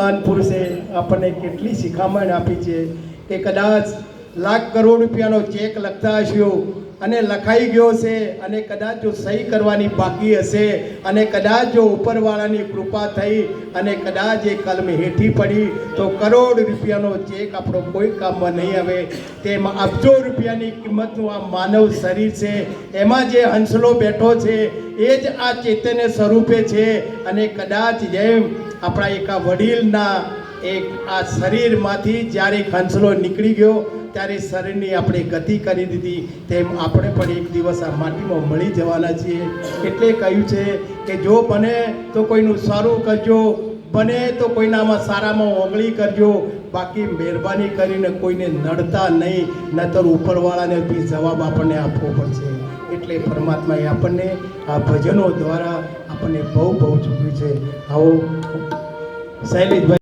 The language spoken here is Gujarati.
મહાન પુરુષે આપણને કેટલી શિખામણ આપી છે કે કદાચ લાખ કરોડ રૂપિયાનો ચેક લખતા હશો અને લખાઈ ગયો છે અને કદાચ જો સહી કરવાની બાકી હશે અને કદાચ જો ઉપરવાળાની કૃપા થઈ અને કદાચ એ કલમ હેઠી પડી તો કરોડ રૂપિયાનો ચેક આપણો કોઈ કામમાં નહીં આવે. તેમાં અબજો રૂપિયાની કિંમતનું આ માનવ શરીર છે, એમાં જે હંસલો બેઠો છે એ જ આ ચૈતન્ય સ્વરૂપે છે. અને કદાચ જેમ આપણા એક આ વડીલના એક આ શરીરમાંથી જ્યારે હંસલો નીકળી ગયો ત્યારે શરીરની આપણે ગતિ કરી દીધી, તેમ આપણે પણ એક દિવસ આ માટીમાં મળી જવાના છીએ. એટલે કહ્યું છે કે જો બને તો કોઈનું સારું કરજો, બને તો કોઈનામાં સારામાં ઓગળી કરજો, બાકી મહેરબાની કરીને કોઈને નડતા નહીં, નતર ઉપરવાળાને બી જવાબ આપણને આપવો પડશે. એટલે પરમાત્માએ આપણને આ ભજનો દ્વારા આપણને બહુ બહુ ચૂક્યું છે. આવો શૈલેષભાઈ.